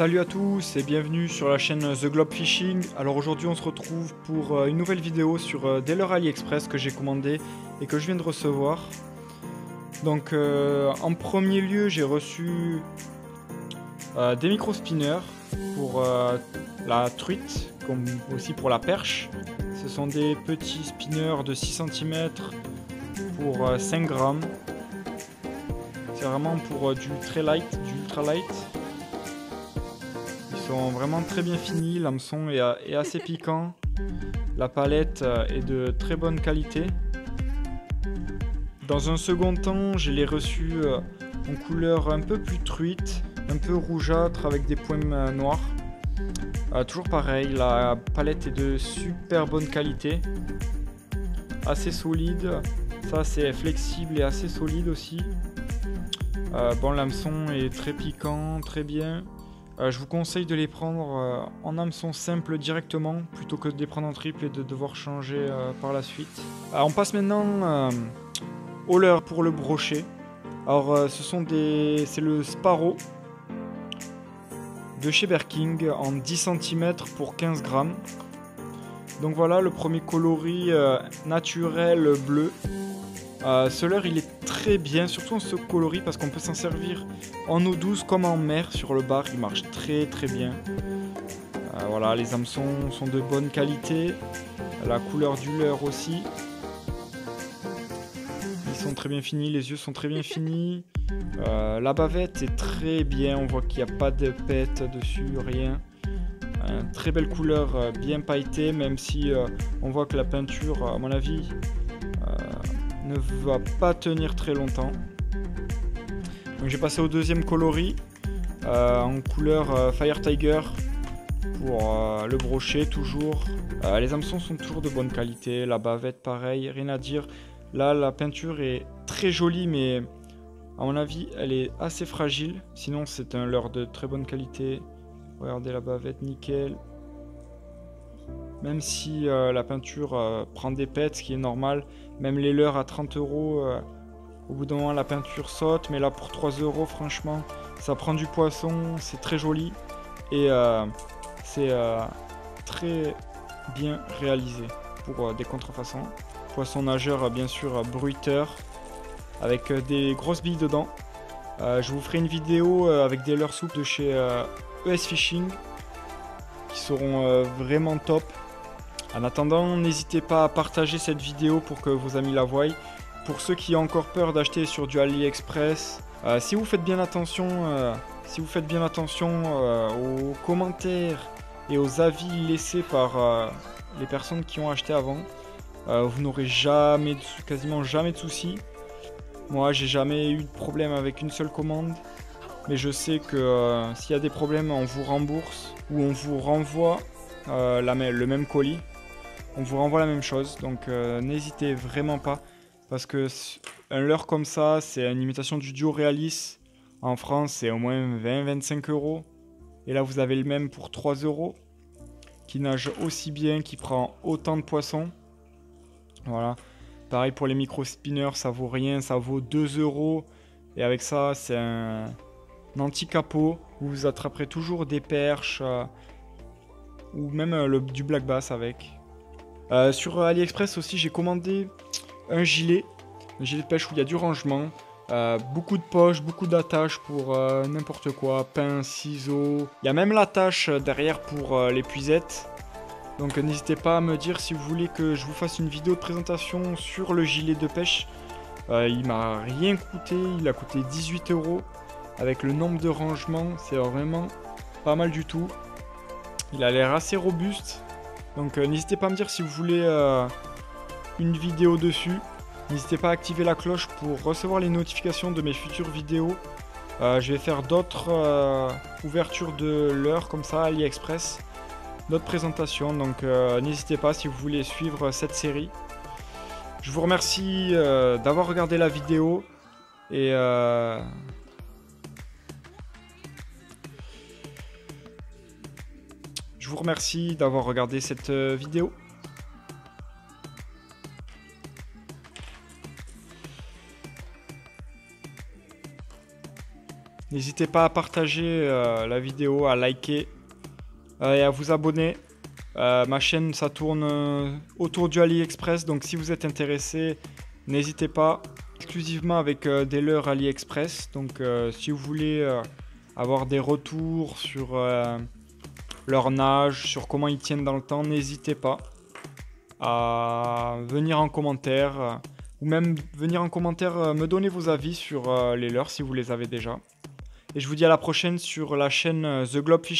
Salut à tous et bienvenue sur la chaîne The Globe Fishing. Alors aujourd'hui on se retrouve pour une nouvelle vidéo sur des leurres AliExpress que j'ai commandé et que je viens de recevoir. Donc en premier lieu j'ai reçu des micro-spinners pour la truite comme aussi pour la perche. Ce sont des petits spinners de 6 cm pour 5 grammes. C'est vraiment pour du très light, du ultra light. Ils sont vraiment très bien finis, l'hameçon est assez piquant. La palette est de très bonne qualité. Dans un second temps, je l'ai reçu en couleur un peu plus truite, un peu rougeâtre avec des points noirs. Toujours pareil, la palette est de super bonne qualité. Assez solide, ça c'est flexible et assez solide aussi. Bon, l'hameçon est très piquant, très bien. Je vous conseille de les prendre en hameçon simple directement plutôt que de les prendre en triple et de devoir changer par la suite. On passe maintenant au leurre pour le brochet. Alors c'est le Sparrow de chez Berking en 10 cm pour 15 grammes. Donc voilà le premier coloris naturel bleu. Ce leurre il est très bien, surtout en ce coloris parce qu'on peut s'en servir en eau douce comme en mer sur le bar, il marche très très bien. Voilà, les hameçons sont de bonne qualité, la couleur du leurre aussi. Ils sont très bien finis, les yeux sont très bien finis. La bavette est très bien, on voit qu'il n'y a pas de pète dessus, rien. Très belle couleur, bien pailletée, même si on voit que la peinture, à mon avis, ne va pas tenir très longtemps. Donc j'ai passé au deuxième coloris en couleur Fire Tiger pour le brochet toujours. Les hameçons sont toujours de bonne qualité, la bavette pareil, rien à dire. Là la peinture est très jolie mais à mon avis elle est assez fragile. Sinon c'est un leurre de très bonne qualité. Regardez la bavette nickel. Même si la peinture prend des pets, ce qui est normal, même les leurres à 30 €, au bout d'un moment la peinture saute, mais là pour 3 € franchement, ça prend du poisson, c'est très joli et c'est très bien réalisé pour des contrefaçons. Poisson nageur bien sûr bruiteur, avec des grosses billes dedans. Je vous ferai une vidéo avec des leurres souples de chez ES Fishing, qui seront vraiment top. En attendant, n'hésitez pas à partager cette vidéo pour que vos amis la voient. Pour ceux qui ont encore peur d'acheter sur du AliExpress, si vous faites bien attention, aux commentaires et aux avis laissés par les personnes qui ont acheté avant, vous n'aurez quasiment jamais de soucis. Moi, j'ai jamais eu de problème avec une seule commande, mais je sais que s'il y a des problèmes, on vous rembourse ou on vous renvoie le même colis. On vous renvoie la même chose, donc n'hésitez vraiment pas, parce que un leurre comme ça, c'est une imitation du Duo Realis. En France, c'est au moins 20-25 €. Et là, vous avez le même pour 3 €, qui nage aussi bien, qui prend autant de poissons. Voilà. Pareil pour les micro-spinners, ça vaut rien, ça vaut 2 €. Et avec ça, c'est un anti-capot, où vous attraperez toujours des perches, ou même du black bass avec. Sur AliExpress aussi, j'ai commandé un gilet de pêche où il y a du rangement, beaucoup de poches, beaucoup d'attaches pour n'importe quoi, pince, ciseaux. Il y a même l'attache derrière pour l'épuisette. Donc n'hésitez pas à me dire si vous voulez que je vous fasse une vidéo de présentation sur le gilet de pêche. Il m'a rien coûté, il a coûté 18 €. Avec le nombre de rangements, c'est vraiment pas mal du tout. Il a l'air assez robuste. Donc n'hésitez pas à me dire si vous voulez une vidéo dessus. N'hésitez pas à activer la cloche pour recevoir les notifications de mes futures vidéos. Je vais faire d'autres ouvertures de leurres comme ça à AliExpress. D'autres présentations. Donc n'hésitez pas si vous voulez suivre cette série. Je vous remercie d'avoir regardé la vidéo. Et je vous remercie d'avoir regardé cette vidéo. N'hésitez pas à partager la vidéo, à liker et à vous abonner. Ma chaîne, ça tourne autour du AliExpress, donc si vous êtes intéressé, n'hésitez pas. Exclusivement avec des leurres AliExpress, donc si vous voulez avoir des retours sur leur nage, sur comment ils tiennent dans le temps, n'hésitez pas à venir en commentaire ou même venir en commentaire me donner vos avis sur les leurres si vous les avez déjà. Et je vous dis à la prochaine sur la chaîne The Globe Fishing.